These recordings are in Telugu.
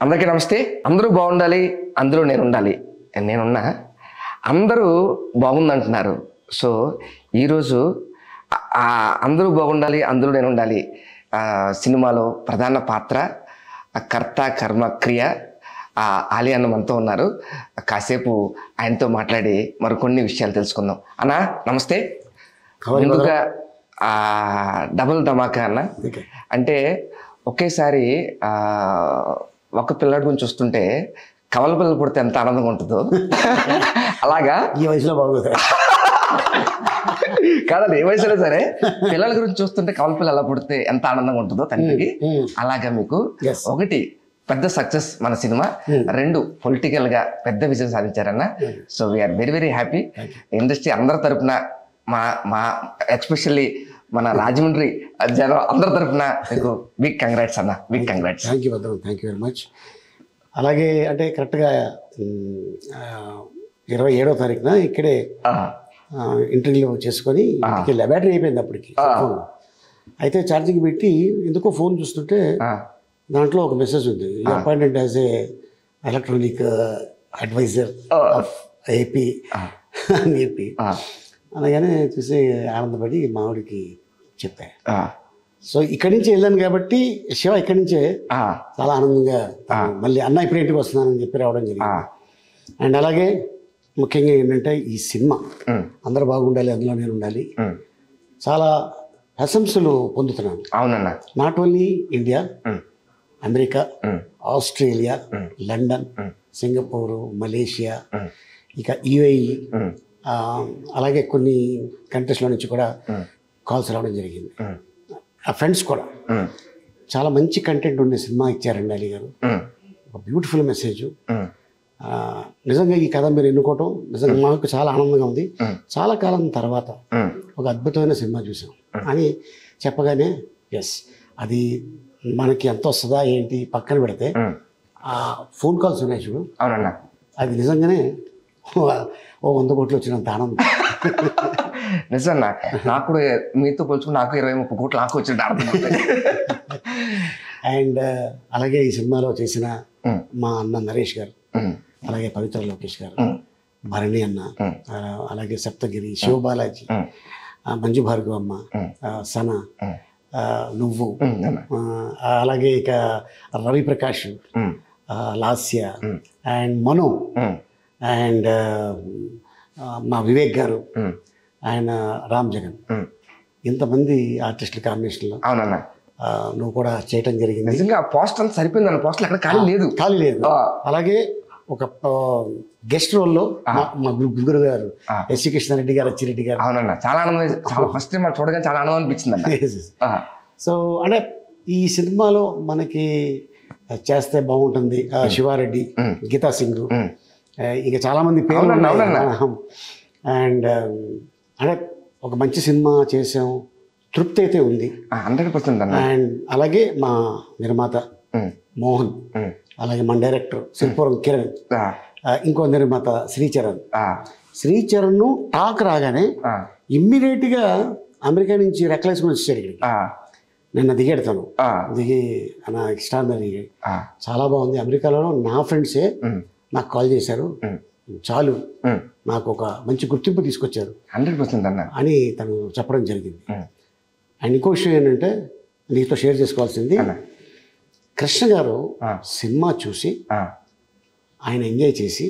అందరికీ నమస్తే. అందరూ బాగుండాలి, అందులో నేను ఉండాలి. నేనున్నా అందరూ బాగుందంటున్నారు. సో ఈరోజు అందరూ బాగుండాలి, అందులో నేను ఉండాలి సినిమాలో ప్రధాన పాత్ర కర్త కర్మ క్రియ ఆలి అన్న మనతో ఉన్నారు. కాసేపు ఆయనతో మాట్లాడి మరికొన్ని విషయాలు తెలుసుకుందాం. అన్న నమస్తే. ముందుగా డబుల్ ధమాకా అన్న. అంటే ఒకేసారి ఒక పిల్లడి గురించి చూస్తుంటే కవల పిల్లలు పుడితే ఎంత ఆనందంగా ఉంటుందో అలాగా ఈ వయసులో బాగుంది కాదండి, ఏ వయసులో సరే పిల్లల గురించి చూస్తుంటే కవల పిల్లలు ఎలా పుడితే ఎంత ఆనందంగా ఉంటుందో తండ్రికి, అలాగా మీకు ఒకటి పెద్ద సక్సెస్ మన సినిమా, రెండు పొలిటికల్ గా పెద్ద విజయం సాధించారన్న. So we're very very happy. Industry అందరి తరపున మా ఎస్పెషల్లీ మన రాజమండ్రి జనం అందరి తరఫున మీకు బిగ్ కంగ్రాట్స్ అన్న, బిగ్ కంగ్రాట్స్. థ్యాంక్ యూ భద్రం, థ్యాంక్ యూ వెరీ మచ్. అలాగే అంటే కరెక్ట్గా 27వ తారీఖున ఇక్కడే ఇంటర్వ్యూ చేసుకొని బ్యాటరీ అయిపోయింది అప్పటికి ఫోన్. అయితే ఛార్జింగ్ పెట్టి ఎందుకో ఫోన్ చూస్తుంటే దాంట్లో ఒక మెసేజ్ ఉంది, appointed as a electronic adviser of AP అని చెప్పి అనగానే చూసి ఆనందపడి మావిడికి చెప్పా. సో ఇక్కడి నుంచి వెళ్ళాను కాబట్టి శివ ఇక్కడి నుంచే చాలా ఆనందంగా మళ్ళీ అన్న ఇప్పుడు ఇంటికి వస్తున్నానని చెప్పి రావడం జరిగింది. అండ్ అలాగే ముఖ్యంగా ఏంటంటే ఈ సినిమా అందరూ బాగుండాలి, అందులో నేను ఉండాలి, చాలా ప్రశంసలు పొందుతున్నాను. అవునన్నా. Not only India, America, Australia, London, Singapore, Malaysia, ఇక యుఏఈ, అలాగే కొన్ని కంట్రీస్లో నుంచి కూడా కాల్స్ రావడం జరిగింది. ఆ ఫ్రెండ్స్ కూడా చాలా మంచి కంటెంట్ ఉండే సినిమా ఇచ్చారండి అలీ గారు. ఒక బ్యూటిఫుల్ మెసేజ్. నిజంగా ఈ కథ మీరు ఎన్నుకోవటం నిజంగా మాకు చాలా ఆనందంగా ఉంది. చాలా కాలం తర్వాత ఒక అద్భుతమైన సినిమా చూసాం అని చెప్పగానే ఎస్, అది మనకి ఎంత వస్తుందా ఏంటి పక్కన పెడితే ఆ ఫోన్ కాల్స్ ఉన్నాయి చూడు, అవునన్నా, అది నిజంగానే ఓ 100 కోట్లు వచ్చినంత ఆనందం. నిజన్నా, నాకు కూడా మీతో పోల్చుకుని నాకు 20-30 కోట్లు నాకు వచ్చినట్టు ఆనందం. అండ్ అలాగే ఈ సినిమాలో చేసిన మా అన్న నరేష్ గారు, అలాగే పవిత్ర లోకేష్ గారు, భరణి అన్న, అలాగే సప్తగిరి, శివబాలాజీ, మంజు భార్గవమ్మ, సన, నువ్వు, అలాగే ఇక Ravi Prakash, Lasya and Mano and మా వివేక్ గారు, ఆయన రామ్ జగన్, ఇంతమంది ఆర్టిస్టుల కాంబినేషన్లో అవునన్నా నువ్వు కూడా చేయటం జరిగింది. నిజంగా పోస్టర్ అంతా సరిపోయింది అన్న, పోస్టర్ ఎక్కడ ఖాళీ లేదు. అలాగే ఒక గెస్ట్ రోల్లో మా గురు గారు ఎస్సీ కృష్ణారెడ్డి గారు, అచ్చిరెడ్డి గారు. అవునన్నా, చాలా ఆనందం. ఫస్ట్ టైం చూడగానే చాలా ఆనందం అనిపించింది. సో అంటే ఈ సినిమాలో మనకి చేస్తే బాగుంటుంది శివారెడ్డి, గీతా సింగ్, ఇంకా చాలామంది పేర్లు. అండ్ అంటే ఒక మంచి సినిమా చేసాం, తృప్తి అయితే ఉంది 100%. అండ్ అలాగే మా నిర్మాత మోహన్, అలాగే మన డైరెక్టర్ శిల్పురం కిరణ్, ఇంకో నిర్మాత శ్రీచరణ్ టాక్ రాగానే ఇమ్మీడియట్గా అమెరికా నుంచి రెక్కలేసుకుని వచ్చాడు ఇక్కడికి. నిన్న దిగాడు తను, దిగి నా ఎక్స్ట్రాడినరీ, చాలా బాగుంది. అమెరికాలో నా ఫ్రెండ్సే నాకు కాల్ చేశారు, చాలు నాకు ఒక మంచి గుర్తింపు తీసుకొచ్చారు 100% అన్న అని తను చెప్పడం జరిగింది. అండ్ ఇంకో విషయం ఏంటంటే నీతో షేర్ చేసుకోవాల్సింది, కృష్ణ గారు సినిమా చూసి ఆయన ఎంజాయ్ చేసి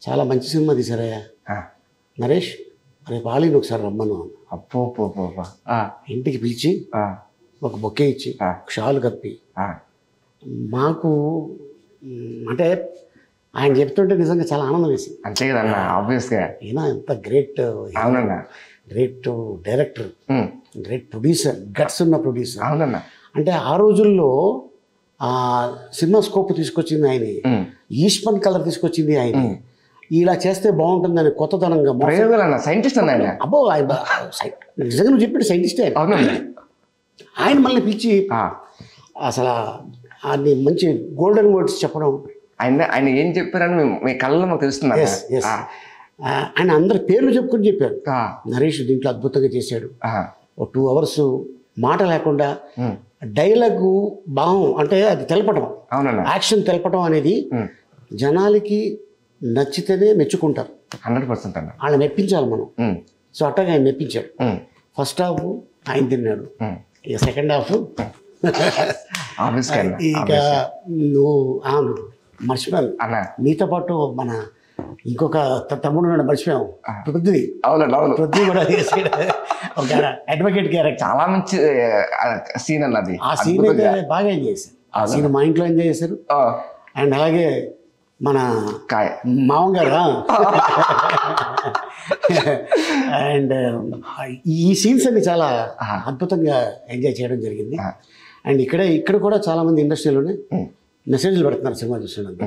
చాలా మంచి సినిమా తీశారయ్యా నరేష్, రేపు ఆలీని ఒకసారి రమ్మను ఇంటికి పిలిచి ఒక బొకే ఇచ్చి షాలు కప్పి మాకు, అంటే ఆయన చెప్తుంటే నిజంగా చాలా ఆనందం వేసింది. అంతే కదన్నా, ఆబ్వియస్గా ఈయన ఎంత గ్రేట్, అవునన్నా, great director, great producer, guts ఉన్న ప్రొడ్యూసర్. అవునన్నా, అంటే ఆ రోజుల్లో ఆ సినిమా స్కోప్ తీసుకొచ్చింది ఆయన, ఈస్పన్ కలర్ తీసుకొచ్చింది ఆయన, ఇలా చేస్తే బాగుంటుందని కొత్తదనంగా సైంటిస్ట్ అన్న. అబ్బో నిజంగా నువ్వు చెప్పాడు సైంటిస్టే. ఆయన మళ్ళీ పిలిచి అసలు అన్ని మంచి గోల్డెన్ వర్డ్స్ చెప్పడం, ఆయన ఏం చెప్పారని మీ కళ్ళలో మాకు తెలుస్తుంది. ఆయన అందరి పేర్లు చెప్పుకుని చెప్పారు, నరేష్ దీంట్లో అద్భుతంగా చేశాడు, ఒక 2 hours మాట లేకుండా డైలాగు భావం అంటే అది తెలపడం, అవునన్నా. యాక్షన్ తెలపడం అనేది జనాలకి నచ్చితేనే మెచ్చుకుంటారు. 100% అన్న. వాళ్ళని మెప్పించాలి మనం. సో అట్టగా ఆయన మెప్పించాడు. ఫస్ట్ హాఫ్ ఆయన తిన్నాడు, ఇక సెకండ్ హాఫ్ ఇక నువ్వు మర్చిపోయాను. నీతో పాటు మన ఇంకొక తమ్ముడు మర్చిపోయాము, పృథ్వీ. పృథ్వీ కూడా ఒక అడ్వకేట్ క్యారెక్టర్, చాలా మంచి సీన్ అన్నది. ఆ సీన్ అయితే బాగా ఎంజాయ్ చేశారు. ఆ సీన్ మా ఇంట్లో ఎంజాయ్ చేశారు. అండ్ అలాగే మన మామగారు అండ్ ఈ సీన్స్ అన్ని చాలా అద్భుతంగా ఎంజాయ్ చేయడం జరిగింది. అండ్ ఇక్కడ కూడా చాలా మంది ఇండస్ట్రీలోనే మెసేజ్లు పెడుతున్నారు సినిమా చూసినందుకు.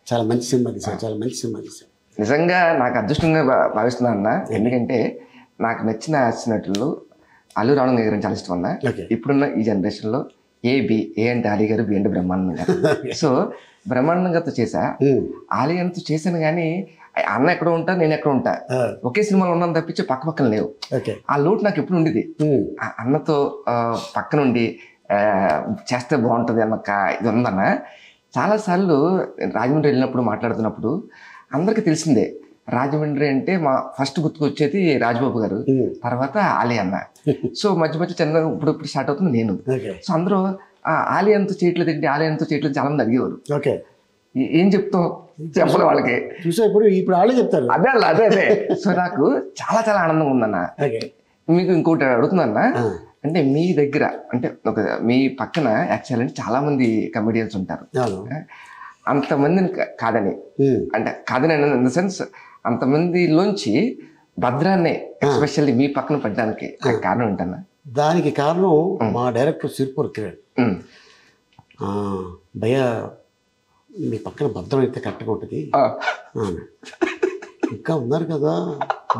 చాలా మంచి సినిమా తీశారు, చాలా మంచి సినిమా తీశారు. నిజంగా నాకు అదృష్టంగా భావిస్తున్నాను అన్న. ఎందుకంటే నాకు నచ్చిన నటులు అల్లు రావణ్ గారు చాలా ఇష్టం అన్న. ఇప్పుడున్న ఈ జనరేషన్లో ఏ అంటే ఆలీ గారు, బి అంటే బ్రహ్మానందం గారు. సో బ్రహ్మానందం గారితో చేశా, ఆలీ గారితో చేశాను. కానీ అన్న ఎక్కడ ఉంటా, నేను ఎక్కడ ఉంటా, ఒకే సినిమాలో ఉన్నాను తప్పించి పక్క పక్కన లేవు. ఆ లోటు నాకు ఎప్పుడు ఉండేది. అన్నతో పక్కనుండి చేస్తే బాగుంటుంది అన్న ఇది ఉందన్న. చాలాసార్లు రాజమండ్రి వెళ్ళినప్పుడు మాట్లాడుతున్నప్పుడు అందరికీ తెలిసిందే, రాజమండ్రి అంటే మా ఫస్ట్ గుర్తుకొచ్చేది రాజబాబు గారు, తర్వాత ఆలీ అన్న. సో మధ్య మధ్య చిన్న ఇప్పుడు స్టార్ట్ అవుతుంది నేను. సో అందరూ ఆలీ అంతా చేయట్లేదు ఏంటి, ఆలీ అంతా చేయట్లేదు చాలా మంది అడిగేవారు. ఏం చెప్తావు చెప్పలే వాళ్ళకి. చూసా ఇప్పుడు వాళ్ళే చెప్తారు. అదే సో నాకు చాలా చాలా ఆనందంగా ఉందన్న. మీకు ఇంకోటి అడుగుతుందన్న, అంటే మీ దగ్గర అంటే మీ పక్కన యాక్చువల్ అంటే చాలా మంది కమెడియన్స్ ఉంటారు. అంతమందిని కాదని అంటే కాదని ఇన్ ద సెన్స్ అంతమందిలోంచి భద్రాన్ని ఎస్పెషల్లీ మీ పక్కన పడ్డానికి కారణం ఏంటన్నా? దానికి కారణం మా డైరెక్టర్ సిర్పూర్ కిరణ్. భయ మీ పక్కన భద్రం అయితే కరెక్ట్గా ఉంటుంది, ఇంకా ఉన్నారు కదా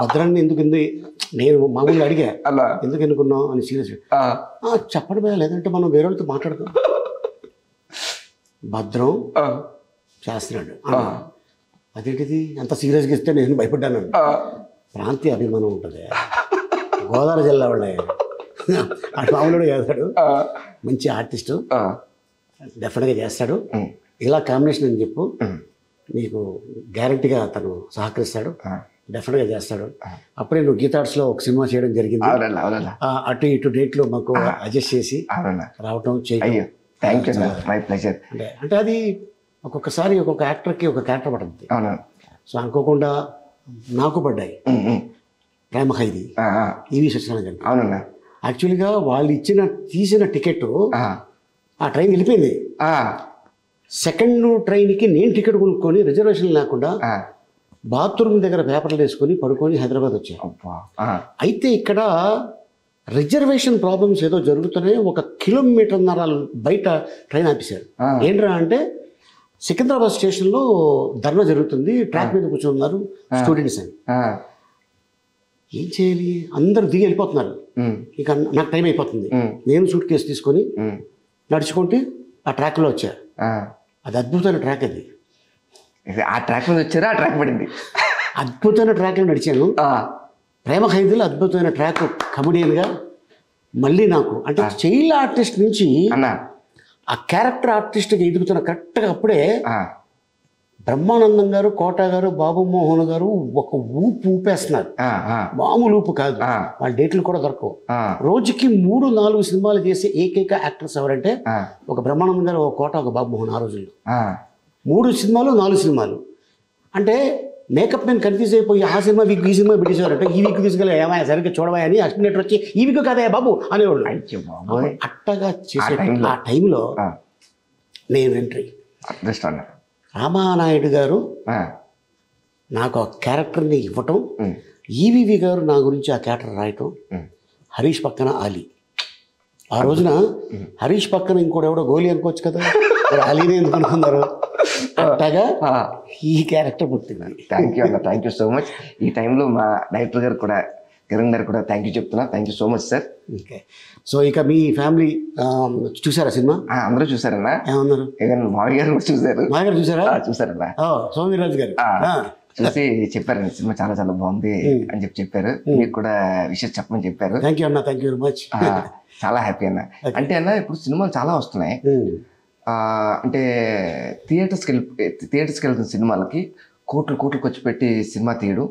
భద్రాన్ని ఎందుకు నేను మామూలుగా అడిగా ఎందుకు ఎన్నుకున్నావు అని సీరియస్ చెప్పడం భయ, లేదంటే మనం వేరే వాళ్ళతో మాట్లాడతాం. భద్రం చేస్తున్నాడు, అదేంటిది అంత సీరియస్గా ఇస్తే నేను భయపడ్డాను. ప్రాంతీయ అభిమానం ఉంటుంది, గోదావరి జిల్లా వాళ్ళే అటు మామూలుగా చేస్తాడు, మంచి ఆర్టిస్టు, డెఫినెట్గా చేస్తాడు. ఇలా కాంబినేషన్ అని చెప్పు, నీకు గ్యారంటీగా తను సహకరిస్తాడు, డెఫినెట్గా చేస్తాడు. అప్పుడే నువ్వు గీతార్ట్స్లో ఒక సినిమా చేయడం జరిగింది. అటు ఇటు డేట్లో మాకు అడ్జస్ట్ చేసి రావటం చేయడం. అంటే అది ఒక్కొక్కసారి ఒక్కొక్క యాక్టర్కి ఒక క్యారెక్టర్ పడుతుంది. సో అనుకోకుండా నాకు పడ్డాయి ప్రేమ ఖైదీ, ఈవి సత్యనారాయణ గారు. యాక్చువల్గా వాళ్ళు తీసిన టికెట్ ఆ ట్రైన్ వెళ్ళిపోయింది. సెకండ్ ట్రైన్కి నేను టికెట్ కొనుక్కొని రిజర్వేషన్ లేకుండా బాత్రూమ్ దగ్గర పేపర్లు వేసుకొని పడుకొని హైదరాబాద్ వచ్చాను. అయితే ఇక్కడ రిజర్వేషన్ ప్రాబ్లమ్స్ ఏదో జరుగుతున్నాయి. 1 కిలోమీటర్న్నర బయట ట్రైన్ ఆపేశారు. ఏంట్రా అంటే సికింద్రాబాద్ స్టేషన్లో ధర్నా జరుగుతుంది, ట్రాక్ మీద కూర్చున్నారు స్టూడెంట్స్ అని. ఏం చేయాలి, అందరూ దిగి వెళ్ళిపోతున్నారు. ఇక నాకు టైం అయిపోతుంది. నేను సూట్ కేసు తీసుకొని నడుచుకుంటే ఆ ట్రాక్లో వచ్చా. అది అద్భుతమైన ట్రాక్. అది ఆ ట్రాక్ మీద వచ్చారా, ఆ ట్రాక్ పడింది. అద్భుతమైన ట్రాక్లో నడిచాను. ప్రేమ ఖైదీలో అద్భుతమైన ట్రాక్ కమెడియన్గా. మళ్ళీ నాకు అంటే చైల్డ్ ఆర్టిస్ట్ నుంచి ఆ క్యారెక్టర్ ఆర్టిస్ట్గా ఎదుగుతున్న కరెక్ట్గా అప్పుడే బ్రహ్మానందం గారు, కోట గారు, బాబు మోహన్ గారు ఒక ఊపేస్తున్నారు. మామూలు ఊపు కాదు. వాళ్ళ డేట్లు కూడా దొరకవు. రోజుకి 3-4 సినిమాలు చేసే ఏకైక యాక్టర్స్ ఎవరంటే ఒక బ్రహ్మానందం గారు, ఒక కోట, ఒక బాబు మోహన్. ఆ రోజుల్లో 3 సినిమాలు 4 సినిమాలు. అంటే మేకప్ నేను కన్ఫ్యూజ్ అయిపోయి ఆ సినిమా వీక్ ఈ సినిమా పెట్టేసేవారంటే ఈ వీక్ తీసుకెళ్ళి ఏమైనా సరిగ్గా చూడవా అని అసిస్టెంట్ వచ్చి ఈ వీక్ కదే బాబు అనేవాళ్ళు. అట్టగా చేసే ఆ టైంలో నేను ఎంట్రీ. రామానాయుడు గారు నాకు ఆ క్యారెక్టర్ని ఇవ్వటం, ఈవీవి గారు నా గురించి ఆ క్యారెక్టర్ రాయటం, హరీష్ పక్కన ఆలీ. ఆ రోజున హరీష్ పక్కన ఇంకోటి ఎవడో గోలీ అనుకోవచ్చు కదా, ఆలీనే ఎందుకు అనుకున్నారు. అట్టగా ఈ క్యారెక్టర్ పుట్టింది. థ్యాంక్ యూ అన్న, థ్యాంక్ యూ సో మచ్. ఈ టైంలో మా డైరెక్టర్ గారు కూడా, కిరణ్ గారు కూడా థ్యాంక్ యూ చెప్తున్నా. Thank you so much sir. Okay. So ఇక మీ ఫ్యామిలీ చూసారా సినిమా? అందరూ చూసారన్నా. ఏమన్నారు? మావి గారు కూడా చూసారు. మావి గారు చూసారా? చూసారన్నా. సోమవీర్రాజు గారు చూసి చెప్పారండి సినిమా చాలా చాలా బాగుంది అని చెప్పారు. మీకు కూడా విషయం చెప్పమని చెప్పారు. థ్యాంక్ యూ అన్న, థ్యాంక్ యూ వెరీ మచ్. చాలా హ్యాపీ అన్న. అంటే అన్న ఇప్పుడు సినిమాలు చాలా వస్తున్నాయి. అంటే థియేటర్స్కి వెళ్తున్న సినిమాలకి కోట్లు ఖర్చు పెట్టి సినిమా తీయడం,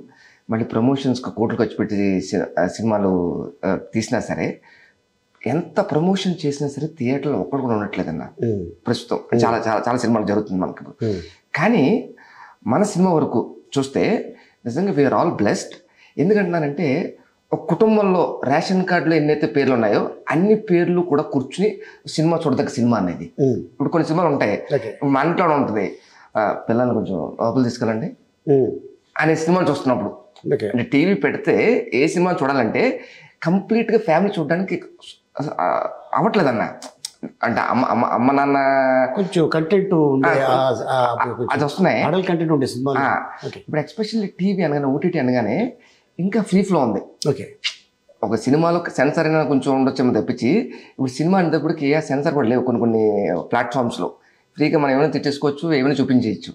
మళ్ళీ ప్రమోషన్స్కి కోట్లు ఖర్చు పెట్టి సినిమాలు తీసినా సరే, ఎంత ప్రమోషన్ చేసినా సరే థియేటర్లో ఒక్కడు కూడా ఉండట్లేదన్న ప్రస్తుతం. చాలా చాలా చాలా సినిమాలు జరుగుతుంది మనకి. కానీ మన సినిమా వరకు చూస్తే నిజంగా వీఆర్ ఆల్ బ్లెస్డ్. ఎందుకంటున్నానంటే ఒక కుటుంబంలో రేషన్ కార్డులో ఎన్నైతే పేర్లు ఉన్నాయో అన్ని పేర్లు కూడా కూర్చుని సినిమా చూడదగ్గ సినిమా అనేది. ఇప్పుడు కొన్ని సినిమాలు ఉంటాయి, మన ఇంట్లో ఉంటుంది, పిల్లల్ని కొంచెం లోపల తీసుకెళ్ళండి అనే సినిమాలు చూస్తున్నప్పుడు, అంటే టీవీ పెడితే ఏ సినిమా చూడాలంటే కంప్లీట్గా ఫ్యామిలీ చూడడానికి అవ్వట్లేదన్న. అంటే అమ్మ నాన్న కొంచెం కంటెంట్ అది వస్తున్నాయి, అడల్ట్ కంటెంట్ ఉండే సినిమా. ఇప్పుడు ఎస్పెషల్లీ టీవీ అనగానే, ఓటీటీ అనగానే ఇంకా ఫ్రీ ఫ్లో ఉంది. ఓకే, ఒక సినిమాలో సెన్సార్ అయినా కొంచెం ఉండొచ్చేమో తప్పించి, ఇప్పుడు సినిమా అనేటప్పటికి ఏ సెన్సార్ కూడా లేవు. కొన్ని ప్లాట్ఫామ్స్లో ఫ్రీగా మనం ఏమైనా తెచ్చేసుకోవచ్చు, ఏమైనా చూపించేయచ్చు.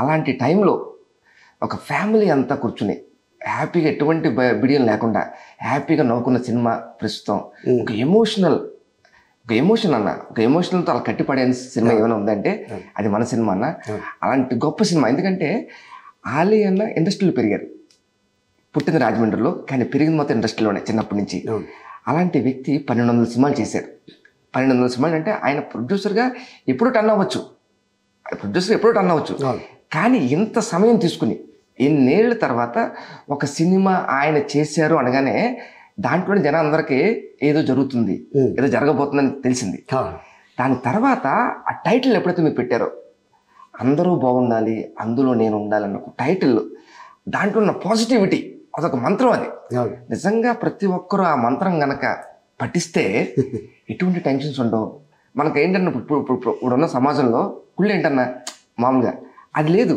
అలాంటి టైంలో ఒక ఫ్యామిలీ అంతా కూర్చుని హ్యాపీగా ఎటువంటి బిడియం లేకుండా హ్యాపీగా నవ్వుకున్న సినిమా ప్రస్తుతం. ఒక ఎమోషన్ అన్న, ఒక ఎమోషనల్తో అలా కట్టిపడే సినిమా ఏమైనా ఉందంటే అది మన సినిమా అన్న. అలాంటి గొప్ప సినిమా. ఎందుకంటే ఆలీ అన్న ఇండస్ట్రీలో పెరిగారు, పుట్టింది రాజమండ్రిలో, కానీ పెరిగింది మొత్తం ఇండస్ట్రీలోనే చిన్నప్పటి నుంచి. అలాంటి వ్యక్తి 1200 సినిమాలు చేశారు. 1200 సినిమాలు అంటే ఆయన ప్రొడ్యూసర్గా ఎప్పుడూ టర్న్ అవ్వచ్చు, కానీ ఇంత సమయం తీసుకుని ఎన్నేళ్ల తర్వాత ఒక సినిమా ఆయన చేశారు అనగానే దాంట్లోని జనాలందరికీ ఏదో జరుగుతుంది, ఏదో జరగబోతుందని తెలిసింది. దాని తర్వాత ఆ టైటిల్ ఎప్పుడైతే మీరు పెట్టారో, అందరూ బాగుండాలి అందులో నేను ఉండాలన్న టైటిల్, దాంట్లో ఉన్న పాజిటివిటీ అదొక మంత్రం. అది నిజంగా ప్రతి ఒక్కరూ ఆ మంత్రం గనక పఠిస్తే ఎటువంటి టెన్షన్స్ ఉండవు. మనకు ఏంటన్నా ఇప్పుడున్న సమాజంలో కుళ్ళు ఏంటన్నా మామూలుగా అది లేదు.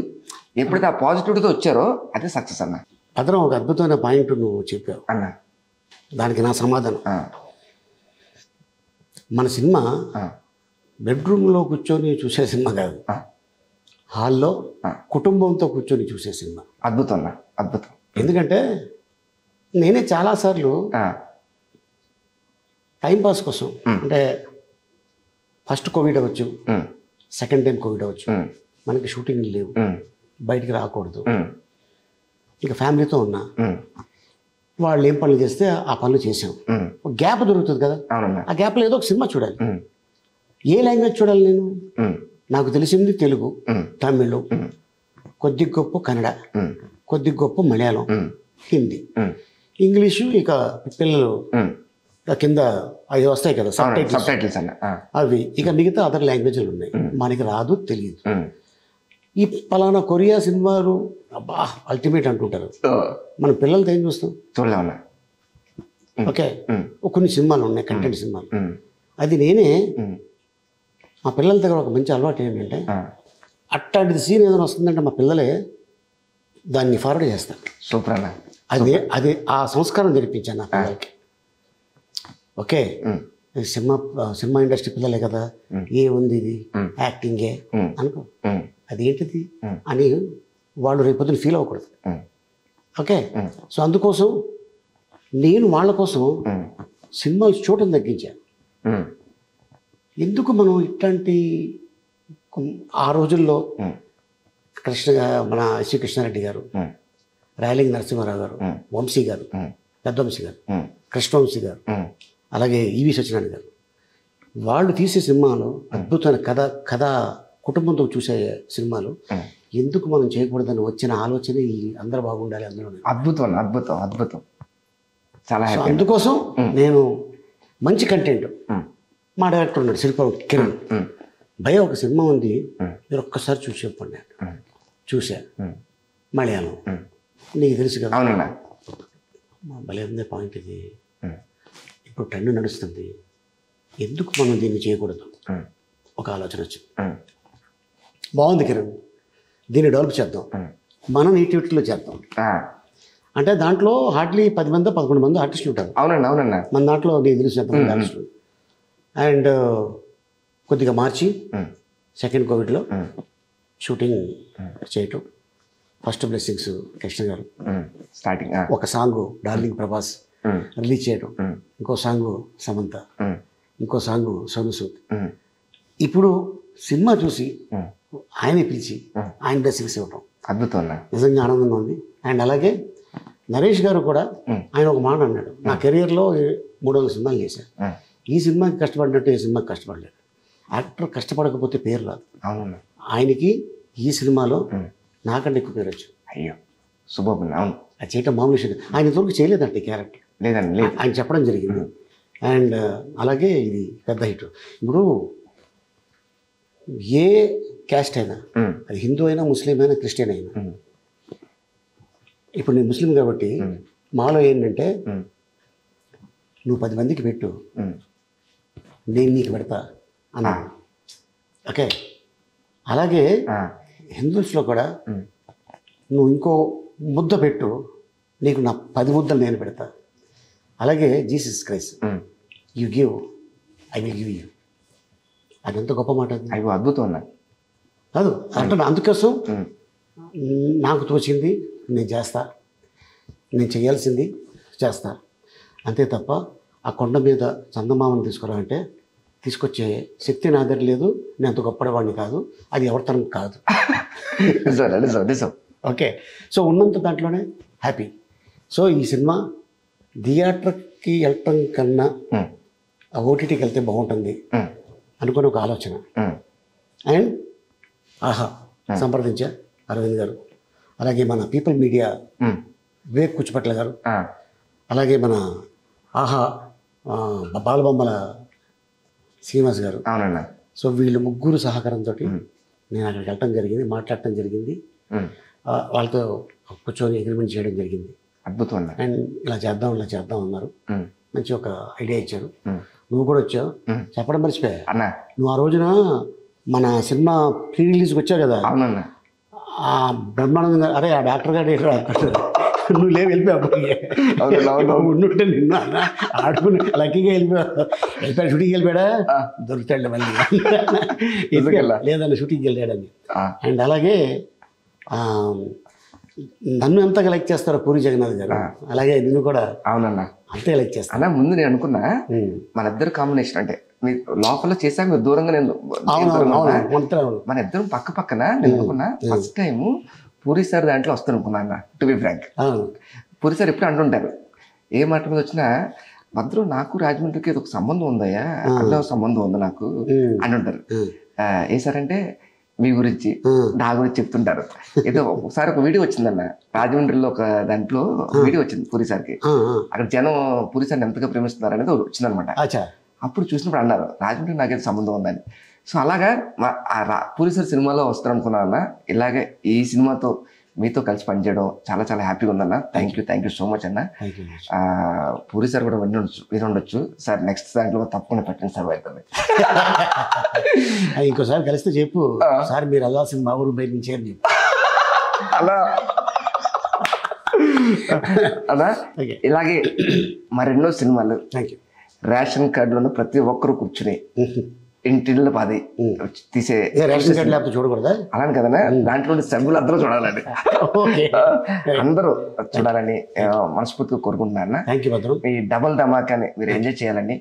ఎప్పుడైతే ఆ పాజిటివిటీతో వచ్చారో అదే సక్సెస్ అన్న. అతను ఒక అద్భుతమైన పాయింట్ నువ్వు చెప్పావు అన్న, దానికి నా సమాధానం. మన సినిమా బెడ్రూమ్లో కూర్చొని చూసే సినిమా కాదు, హాల్లో కుటుంబంతో కూర్చొని చూసే సినిమా. అద్భుతం అన్న, అద్భుతం. ఎందుకంటే నేనే చాలాసార్లు టైంపాస్ కోసం, అంటే ఫస్ట్ కోవిడ్ అవ్వచ్చు, సెకండ్ టైం కోవిడ్ అవ్వచ్చు, మనకి షూటింగ్ లేవు, బయటికి రాకూడదు, ఇక ఫ్యామిలీతో ఉన్నా, వాళ్ళు ఏం పనులు చేస్తే ఆ పనులు చేసాం. ఒక గ్యాప్ దొరుకుతుంది కదా, ఆ గ్యాప్లో ఏదో ఒక సినిమా చూడాలి. ఏ లాంగ్వేజ్ చూడాలి నేను? నాకు తెలిసింది తెలుగు, తమిళ్, కొద్ది గొప్ప కన్నడ, కొద్ది గొప్ప మలయాళం, హిందీ, ఇంగ్లీషు. ఇక పిల్లలు కింద అవి వస్తాయి కదా సబ్ టైటిల్స్ అవి. ఇక మిగతా అదర్ లాంగ్వేజ్లు ఉన్నాయి, మనకి రాదు, తెలియదు. ఈ పలానా కొరియా సినిమాలు అబ్బా అల్టిమేట్ అంటుంటారు, మన పిల్లలతో ఏం చూస్తాం? చూడలేమన్నా. ఓకే, కొన్ని సినిమాలు ఉన్నాయి కంటెంట్ సినిమాలు. అది నేనే మా పిల్లల దగ్గర ఒక మంచి అలవాటు ఏంటంటే, అట్లాంటిది సీన్ ఏదైనా వస్తుందంటే మా పిల్లలే దాన్ని ఫార్వర్డ్ చేస్తారు. సూపర్ అన్న. అదే ఆ సంస్కారం జరిపించాను నా పిల్లలకి. ఓకే, సినిమా ఇండస్ట్రీ పిల్లలే కదా, ఏ ఉంది ఇది యాక్టింగే అనుకో, అదేంటిది అని వాళ్ళు రేపొద్దున ఫీల్ అవ్వకూడదు. ఓకే, సో అందుకోసం నేను వాళ్ళ కోసం సినిమాలు చూడటం తగ్గించాను. ఎందుకు మనం ఇట్లాంటి ఆ రోజుల్లో మన ఎస్వి కృష్ణారెడ్డి గారు, రాయలింగ్ నరసింహారావు గారు, వంశీ గారు, పెద్దవంశీ గారు, కృష్ణవంశీ గారు, అలాగే ఈవి సత్యనారాయణ గారు, వాళ్ళు తీసే సినిమాలు అద్భుతమైన కథ కుటుంబంతో చూసే సినిమాలు ఎందుకు మనం చేయకూడదని వచ్చిన ఆలోచన ఈ అందరూ బాగుండాలి అందులో. అద్భుతం అద్భుతం అద్భుతం. చాలా అందుకోసం నేను మంచి కంటెంట్, మా డైరెక్టర్ ఉన్నాడు శిల్పం కిరణ్, భయ ఒక సినిమా ఉంది మీరు ఒక్కసారి చూసి చెప్పండి. చూసా, మలయాళం, నీకు తెలుసు కదా, భలే ఉంది పాయింట్ ఇది, ఇప్పుడు ట్రెండ్ నడుస్తుంది, ఎందుకు మనం దీన్ని చేయకూడదు? ఒక ఆలోచన వచ్చింది, బాగుంది కిరణ్, దీన్ని డెవలప్ చేద్దాం, మనం ఈటీవీలో చేద్దాం. అంటే దాంట్లో హార్డ్లీ 10 మంది 11 మంది ఆర్టిస్టులు ఉంటారు. అవునన్నా. మన దాంట్లో నీకు తెలిసిన ఎంతమంది ఆర్టిస్టులు. అండ్ కొద్దిగా మార్చి సెకండ్ కోవిడ్లో షూటింగ్ చేయటం, ఫస్ట్ బ్లెస్సింగ్స్ కృష్ణ గారు, స్టార్టింగ్ ఒక సాంగ్ డార్లింగ్ ప్రభాస్ రిలీజ్ చేయడం, ఇంకో సాంగ్ సమంత, ఇంకో సాంగ్ సోను సూద్. ఇప్పుడు సినిమా చూసి ఆయనే పిలిచి ఆయన బ్లెస్సింగ్స్ ఇవ్వడం అద్భుతం, నిజంగా ఆనందంగా ఉంది. అండ్ అలాగే నరేష్ గారు కూడా ఆయన ఒక మాట అన్నాడు, నా కెరియర్లో 300 సినిమాలు చేశాను, ఈ సినిమాకి కష్టపడినట్టు ఈ సినిమాకి కష్టపడలేదు. యాక్టర్ కష్టపడకపోతే పేరు రాదు. ఆయనకి ఈ సినిమాలో నాకంటే ఎక్కువ పేరు వచ్చింది. అయ్యో శుభం. అవును, అది చేయటం మామూలు విషయం. ఆయన ఇంతవరకు చేయలేదంటే క్యారెక్టర్ లేదండి, లేదు, ఆయన చెప్పడం జరిగింది. అండ్ అలాగే ఇది పెద్ద హిట్. ఇప్పుడు ఏ క్యాస్ట్ అయినా, అది హిందూ అయినా, ముస్లిం అయినా, క్రిస్టియన్ అయినా, ఇప్పుడు నేను ముస్లిం కాబట్టి మాలో ఏంటంటే నువ్వు 10 మందికి పెట్టు, నేను నీకు పెడతా అన్నా. ఓకే, అలాగే హిందూస్లో కూడా నువ్వు ఇంకో ముద్ద పెట్టు, నీకు నా 10 ముద్దలు నేను పెడతా. అలాగే Jesus Christ, you give, I will give you. అది ఎంత గొప్ప మాట. అయ్యో అద్భుతం అన్నా. కాదు అంటే అందుకోసం నాకు తోచింది నేను చేస్తా, నేను చేయాల్సింది చేస్తా, అంతే తప్ప ఆ కొండ మీద చందమామను తీసుకురావంటే తీసుకొచ్చే శక్తి నా దగ్గర లేదు, నేను అంత గొప్పవాడిని కాదు, అది ఎవరితరం కాదు. ఓకే, సో ఉన్నంత దాంట్లోనే హ్యాపీ. సో ఈ సినిమా థియేటర్కి వెళ్ళటం కన్నా ఓటీటీకి వెళ్తే బాగుంటుంది అనుకుని ఒక ఆలోచన. అండ్ ఆహా సంప్రదించా అరవింద్ గారు, అలాగే మన పీపుల్ మీడియా వివేక్ కుచ్చిపట్ల గారు, అలాగే మన ఆహా బాలబొమ్మల శ్రీనివాస్ గారు. అవునన్నా. సో వీళ్ళు ముగ్గురు సహకారంతో నేను అక్కడికి వెళ్ళటం జరిగింది, మాట్లాడటం జరిగింది, వాళ్ళతో కూర్చొని అగ్రిమెంట్ చేయడం జరిగింది. అద్భుతం అన్న. అండ్ ఇలా చేద్దాం అన్నారు. మంచి ఒక ఐడియా ఇచ్చారు. నువ్వు కూడా వచ్చావు, చెప్పడం మర్చిపోయా అన్న. నువ్వు ఆ రోజున మన సినిమా ప్రీ రిలీజ్కి వచ్చావు కదా. అవునన్నా. ఆ బ్రహ్మానందంగా అరే ఆ డాక్టర్ గారు నువ్వు లేవు వెళ్ళిపోయావు, ఉండుంటే నిన్ను ఆడుకుని లక్కీగా వెళ్ళిపోయాడు. షూటింగ్కి వెళ్ళిపోయాడా, దొరుకుతాడు మళ్ళీ లేదన్న షూటింగ్కి వెళ్ళాడని. అండ్ అలాగే నన్ను ఎంతగా లైక్ చేస్తారో పూరి జగన్నాథ్ గారు, అలాగే నిన్ను కూడా అవునన్నా అంతే లైక్ చేస్తాను అన్న. ముందు నేను అనుకున్నా మన ఇద్దరు కాంబినేషన్ అంటే మీరు లోపల చేశాక మీరు దూరంగా, నేను మన ఇద్దరం పక్క పక్కన. నేను అనుకున్నా ఫస్ట్ టైం పూరి సార్ దాంట్లో వస్తాను అనుకున్నా అన్న. To be frank, Puri sir ఎప్పుడు అంటుంటారు ఏ మాట మీద వచ్చినా, భద్రం నాకు రాజమండ్రికి ఇది ఒక సంబంధం ఉందయ్యా, అన్న సంబంధం ఉంది నాకు అని ఉంటారు. ఏ సార్ అంటే మీ గురించి నా గురించి చెప్తుంటారు. ఏదో ఒకసారి ఒక వీడియో వచ్చిందన్న రాజమండ్రిలో, ఒక దాంట్లో వీడియో వచ్చింది పూరి సార్కి. అక్కడ జనం పూరి సార్ని ఎంతగా ప్రేమిస్తున్నారు అనేది వచ్చిందనమాట. అప్పుడు చూసినప్పుడు అన్నారు రాజమండ్రి నాకైతే సంబంధం ఉందని. సో అలాగా పూరి సార్ సినిమాలో వస్తారు అనుకున్నాను. ఇలాగే ఈ సినిమాతో మీతో కలిసి పనిచేయడం చాలా చాలా హ్యాపీగా ఉందన్న. థ్యాంక్ యూ సో మచ్ అన్న. పూరి సార్ కూడా విని ఉండొచ్చు సార్, నెక్స్ట్ దాంట్లో తప్పకుండా పెట్టండి సార్ అవుతుంది. ఇంకోసారి కలిస్తే చెప్పు సార్ మీరు వెళ్ళాల్సింది మా ఊరు బయట నుంచి అని చెప్పు అలా అలా. ఇలాగే మరెన్నో సినిమాలు రేషన్ కార్డులను ప్రతి ఒక్కరు కూర్చుని ఇంటిలో పది తీసే రేషన్ కార్డు లేకపోతే చూడకూడదా అలాని కదనా. దాంట్లో సభ్యులు అందరూ చూడాలని, అందరూ చూడాలని మనస్ఫూర్తిగా కోరుకుంటున్నాను. ఈ డబుల్ ధమాకాని మీరు ఎంజాయ్ చేయాలని,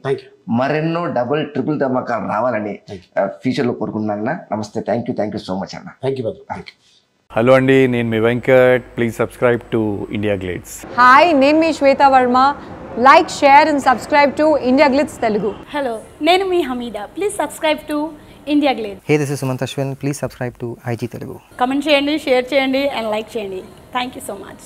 మరెన్నో డబుల్ ట్రిపుల్ ధమాకాలు రావాలని ఫ్యూచర్ లో కోరుకుంటున్నాను. నమస్తే, థ్యాంక్ యూ సో మచ్ అన్న. హలో అండి, నేను మీ Venkat. Please subscribe to India Glitz. Hi, నేను మీ శ్వేత Varma. Like, share and subscribe to India Glitz Telugu. Hello, nenu mee Hamida. Please subscribe to India Glitz. Hey, this is Sumant Ashwin. Please subscribe to IG Telugu. Comment cheyandi, share cheyandi and like cheyandi. Thank you so much.